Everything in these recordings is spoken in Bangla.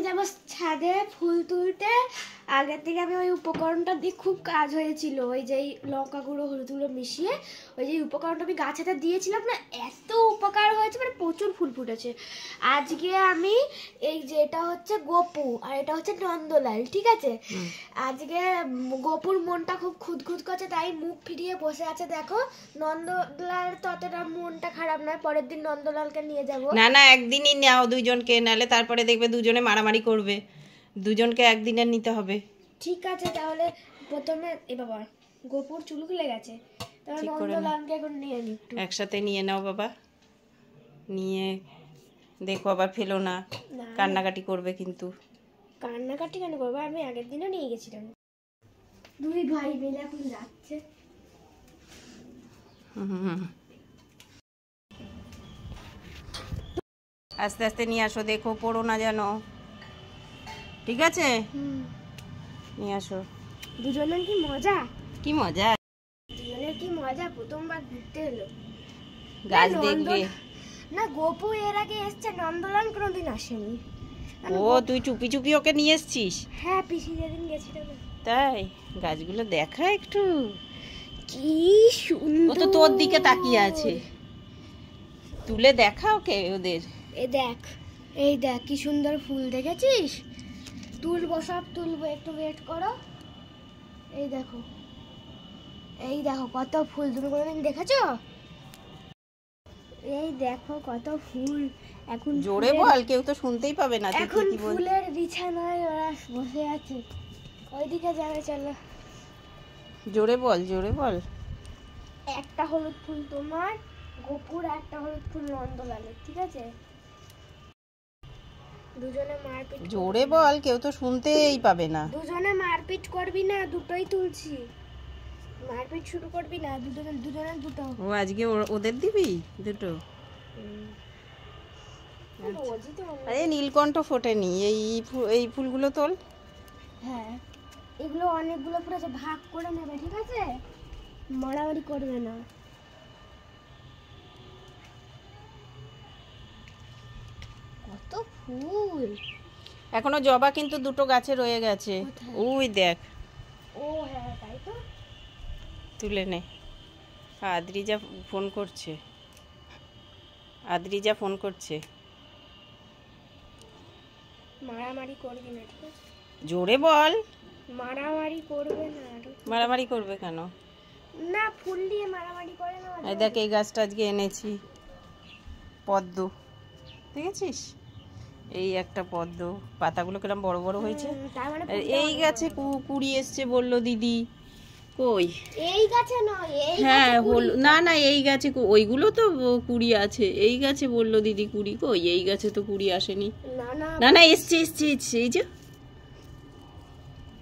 যাব ছাদে ফুল তুলতে। আগে থেকে আমি ওই উপকরণটা দিয়ে খুব কাজ হয়েছিল, ওই যে লঙ্কা গুঁড়ো হলুদ গুঁড়ো মিশিয়ে ওই যে উপকরণটা আমি গাছেতে দিয়েছিলাম না, এত উপকার হয়েছে, মানে প্রচুর ফুল ফুটেছে। আজকে আমি এই যে এটা হচ্ছে গোপু আর এটা হচ্ছে নন্দলাল, ঠিক আছে? আজকে গোপুর মনটা খুব খুঁতখুত করছে, তাই মুখ ফিরিয়ে বসে আছে। দেখো নন্দলাল ততটা মনটা খারাপ নয়, পরের দিন নন্দলালকে নিয়ে যাব। না না, একদিনই নাও দুইজনকে, নালে তারপরে দেখবে দুজনে মারামারি করবে। দুজনকে একদিনের নিতে হবে। ঠিক আছে, তাহলে প্রথমে এ বাবা গোপুর চুল খুলে গেছে, তাহলে নন্দলালকে এখন নিয়ে নি, একসাথে নিয়ে নাও বাবা, নিয়ে দেখো আবার ফেলো না, কান্নাকাটি করবে কিন্তু। কান্নাকাটি কেন করবো, আমি আগের দিনও নিয়ে গেছিলাম। দুই ভাই মিলে এখন যাচ্ছে। আস্তে আস্তে নিয়ে আসো, দেখো পড়ো না যেন, ঠিক আছে? নিয়ে আসো। দুজনের কি মজা, কি মজা, দুজনের কি মজা, প্রথমবার ঘুরতে এলো। গাছ দেখবে না, গোপু এর আগে এসছে, নন্দলাল কোনোদিন আসেনি। ও তুই চুপি চুপি ওকে নিয়ে এসছিস? হ্যাঁ, পিসি যেদিন গেছিল। তাই গাছগুলো দেখা একটু, কি সুন্দর, ও তো তোর দিকে তাকিয়ে আছে, তুলে দেখা ওকে ওদের। এই দেখ, এই দেখ কি সুন্দর ফুল, দেখেছিস? তুলবো, সব তুলবো, একটু ওয়েট করো। এই দেখো, এই দেখো কত ফুল, তুমি কোনোদিন দেখেছো? এই দেখো কত ফুল। এখন জোরে বল, কেউ তো শুনতেই পাবে না। এখন ফুলের বিছানায় ওরা বসে আছে, ওইদিকে যাবে, চলো। জোরে বল, জোরে বল। একটা হলুদ ফুল তোমার গোপুর, একটা হলুদ ফুল নন্দলালের, ঠিক আছে? দুজনে মারপিট, জোরে বল, কেউ তো শুনতেই পাবে না। দুজনে মারপিট করবি না, দুটোই তুলছি, মারপিট শুরু করবি না, দুজনে দুটো। ও আজকে ওদের দিবি দুটো? আরে নীলকণ্ঠ ফোটেনি, এই ফুলগুলো তোল। হ্যাঁ, এগুলো অনেকগুলো ফুটেছে, ভাগ করে নেবে, ঠিক আছে? মারামারি করবে না। কত ফুল, এখনো জবা কিন্তু দুটো গাছে রয়ে গেছে, ওই দেখ। ও হ্যাঁ, তাই তো, তুলে নে। আদ্রিজা ফোন করছে, আদ্রিজা ফোন করছে। মারামারি করবি না, ঠিক আছে? জোরে বল। মারামারি করবে না। মারামারি করবে কেন? না, ফুল দিয়ে মারামারি করে না। এই দেখ, এই গাছটা আজকে এনেছি, পদ্ম, দেখেছিস? এই একটা পদ্ম, পাতাগুলো কিরম বড় বড় হয়েছে। এই গাছে কুড়ি এসছে বললো দিদি। কই? এই গাছে নয়, এই হ্যাঁ হলো না, না এই গাছে ওইগুলো তো কুড়ি আছে, এই গাছে বললো দিদি কুড়ি। কই, এই গাছে তো কুড়ি আসেনি। না না না না, এসছে এসছে এসছে, এই যে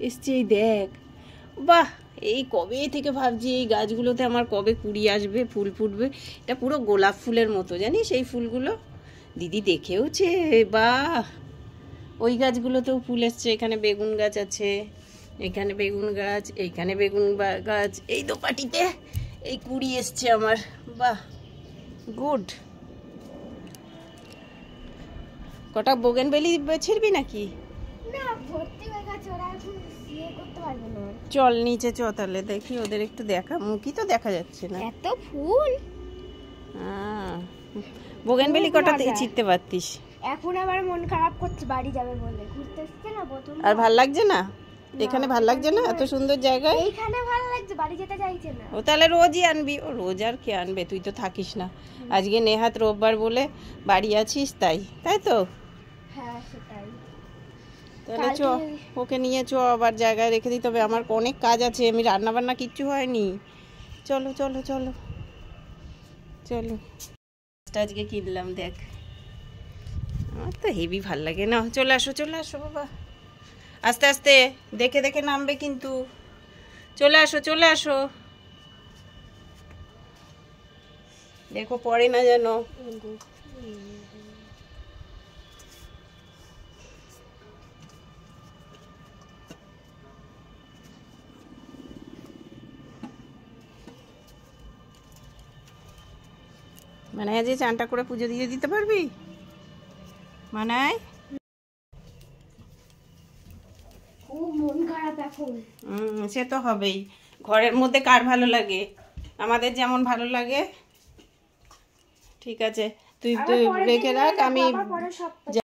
এসছে, এই দেখ। বাহ, এই কবে থেকে ভাবছি এই গাছগুলোতে আমার কবে কুড়ি আসবে, ফুল ফুটবে। এটা পুরো গোলাপ ফুলের মতো, জানিস এই ফুলগুলো? দিদি দেখেওছে, বাহ। ওই গাছগুলোতেও ফুল এসছে, এখানে বেগুন গাছ আছে, এখানে বেগুন গাছ, এইখানে বেগুন গাছ, এই দোপাটিতে এই কুড়ি এসছে আমার। বাহ, গুড। কটা বোগেনভেলি ছিড়বি নাকি? না, ভর্তি হয়ে গেছে, ওরা এখন ইয়ে করতে পারবে না। চল নিচে চ, তাহলে দেখি ওদের একটু দেখা, মুখই তো দেখা যাচ্ছে না। এত ফুল, বোগেনভেলি কটা থেকে ছিড়তে পারতিস। এখন আবার মন খারাপ করছে, বাড়ি যাবে বলে। ঘুরতে এসছে না প্রথম। আর ভাল লাগছে না এখানে? ভাল লাগছে না এত সুন্দর জায়গায়? এইখানে ভালো লাগছে, বাড়ি যেতে চাইছে না। ও তাহলে রোজই আনবি। ও রোজ আর কে আনবে, তুই তো থাকিস না। আজকে নেহাত রোববার বলে বাড়ি আছিস, তাই তাই তো। হ্যাঁ সেটাই। তাহলে চ, ওকে নিয়ে চ, আবার জায়গায় রেখে দিতে হবে। আমার অনেক কাজ আছে, আমি রান্না বান্না কিচ্ছু হয়নি। চলো চলো চলো চলো। আজকে কিনলাম দেখ, আমার তো হেভি ভাল লাগে না। চলে আসো চলে আসো বাবা, আস্তে আস্তে দেখে দেখে নামবে কিন্তু। চলে আসো চলে আসো, দেখো পড়ে না যেন। মানে যে চানটা করে পুজো দিয়ে দিতে পারবি? মানায় খারাপ এখন। সে তো হবেই, ঘরের মধ্যে কার ভালো লাগে, আমাদের যেমন ভালো লাগে। ঠিক আছে, তুই রেখে রাখ, আমি